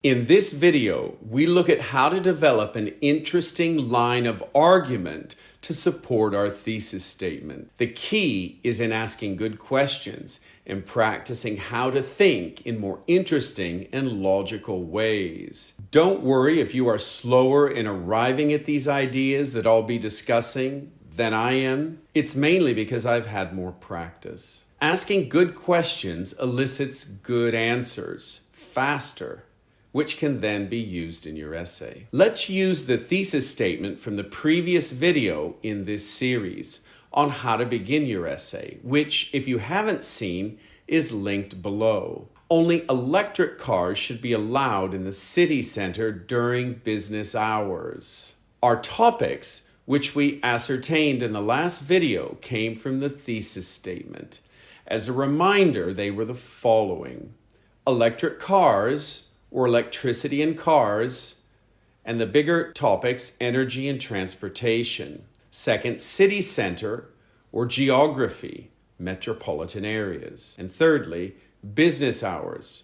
In this video, we look at how to develop an interesting line of argument to support our thesis statement. The key is in asking good questions and practicing how to think in more interesting and logical ways. Don't worry if you are slower in arriving at these ideas that I'll be discussing than I am. It's mainly because I've had more practice. Asking good questions elicits good answers faster, which can then be used in your essay. Let's use the thesis statement from the previous video in this series on how to begin your essay, which, if you haven't seen, is linked below. Only electric cars should be allowed in the city center during business hours. Our topics, which we ascertained in the last video, came from the thesis statement. As a reminder, they were the following: electric cars, or electricity in cars, and the bigger topics, energy and transportation. Second, city center or geography, metropolitan areas. And thirdly, business hours,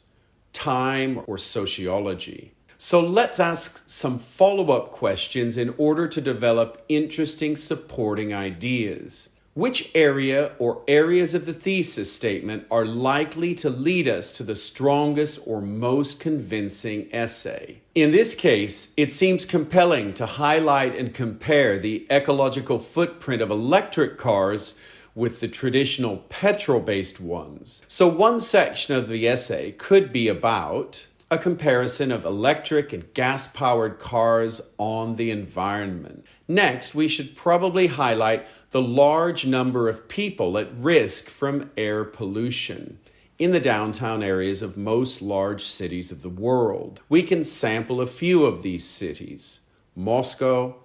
time or sociology. So let's ask some follow-up questions in order to develop interesting supporting ideas. Which area or areas of the thesis statement are likely to lead us to the strongest or most convincing essay? In this case, it seems compelling to highlight and compare the ecological footprint of electric cars with the traditional petrol-based ones. So one section of the essay could be about a comparison of electric and gas-powered cars on the environment. Next, we should probably highlight the large number of people at risk from air pollution in the downtown areas of most large cities of the world. We can sample a few of these cities: Moscow,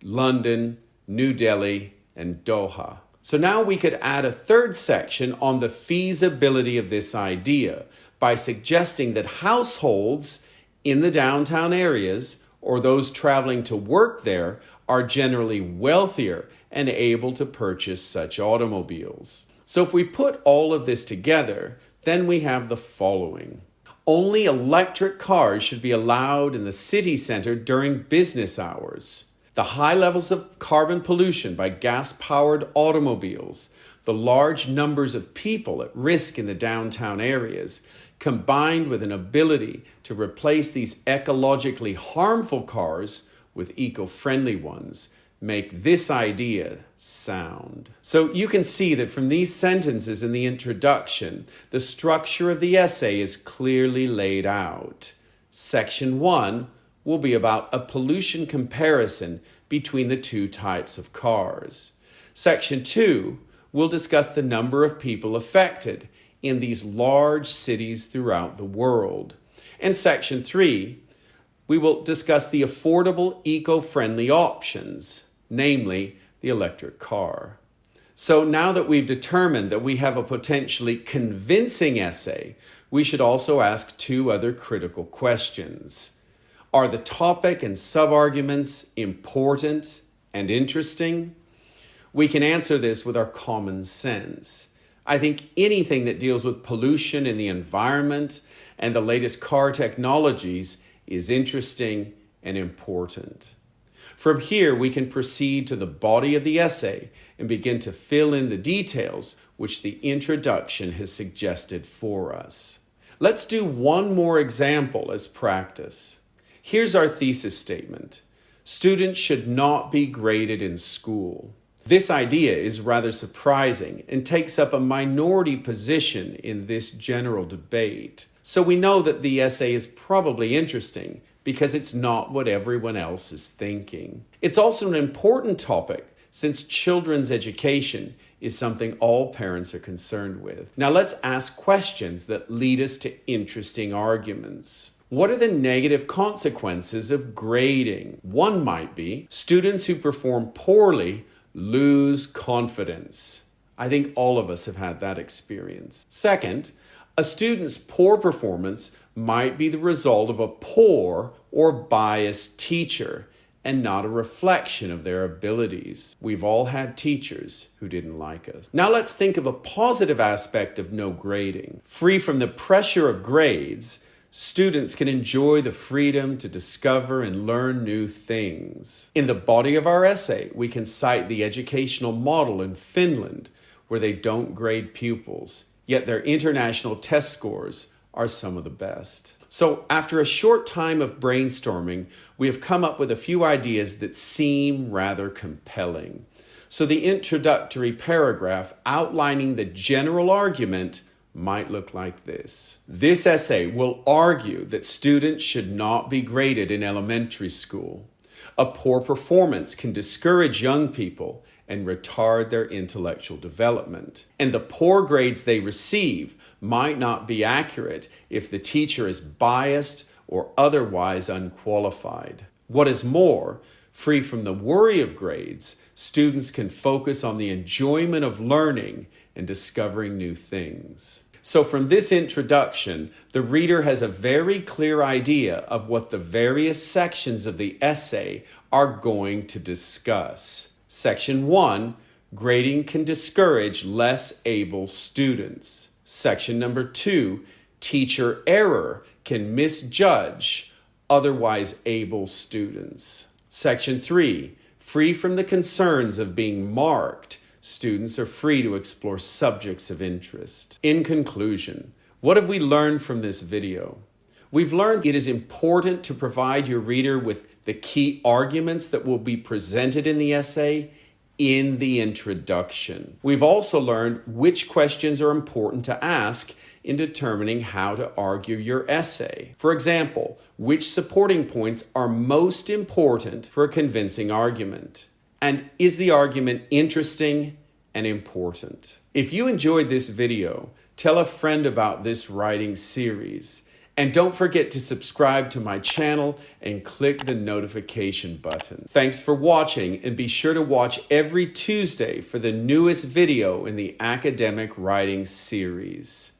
London, New Delhi, and Doha. So now we could add a third section on the feasibility of this idea by suggesting that households in the downtown areas or those traveling to work there are generally wealthier and able to purchase such automobiles. So if we put all of this together, then we have the following. Only electric cars should be allowed in the city center during business hours. The high levels of carbon pollution by gas-powered automobiles, the large numbers of people at risk in the downtown areas, combined with an ability to replace these ecologically harmful cars with eco-friendly ones, make this idea sound. So you can see that from these sentences in the introduction, the structure of the essay is clearly laid out. Section 1 will be about a pollution comparison between the two types of cars. Section 2 will discuss the number of people affected in these large cities throughout the world. And Section 3, we will discuss the affordable, eco-friendly options, namely the electric car. So now that we've determined that we have a potentially convincing essay, we should also ask two other critical questions. Are the topic and sub-arguments important and interesting? We can answer this with our common sense. I think anything that deals with pollution in the environment and the latest car technologies is interesting and important. From here, we can proceed to the body of the essay and begin to fill in the details which the introduction has suggested for us. Let's do one more example as practice. Here's our thesis statement. Students should not be graded in school. This idea is rather surprising and takes up a minority position in this general debate. So we know that the essay is probably interesting because it's not what everyone else is thinking. It's also an important topic since children's education is something all parents are concerned with. Now let's ask questions that lead us to interesting arguments. What are the negative consequences of grading? One might be students who perform poorly lose confidence. I think all of us have had that experience. Second, a student's poor performance might be the result of a poor or biased teacher and not a reflection of their abilities. We've all had teachers who didn't like us. Now let's think of a positive aspect of no grading. Free from the pressure of grades, Students can enjoy the freedom to discover and learn new things. In the body of our essay, we can cite the educational model in Finland, where they don't grade pupils, yet their international test scores are some of the best. So after a short time of brainstorming, we have come up with a few ideas that seem rather compelling. So the introductory paragraph outlining the general argument might look like this. This essay will argue that students should not be graded in elementary school. A poor performance can discourage young people and retard their intellectual development. And the poor grades they receive might not be accurate if the teacher is biased or otherwise unqualified. What is more, free from the worry of grades, students can focus on the enjoyment of learning and discovering new things. So from this introduction, the reader has a very clear idea of what the various sections of the essay are going to discuss. Section 1, grading can discourage less able students. Section number 2, teacher error can misjudge otherwise able students. Section 3, free from the concerns of being marked, students are free to explore subjects of interest. In conclusion, what have we learned from this video? We've learned it is important to provide your reader with the key arguments that will be presented in the essay in the introduction. We've also learned which questions are important to ask in determining how to argue your essay. For example, which supporting points are most important for a convincing argument? And is the argument interesting and important? If you enjoyed this video, tell a friend about this writing series. And don't forget to subscribe to my channel and click the notification button. Thanks for watching, and be sure to watch every Tuesday for the newest video in the academic writing series.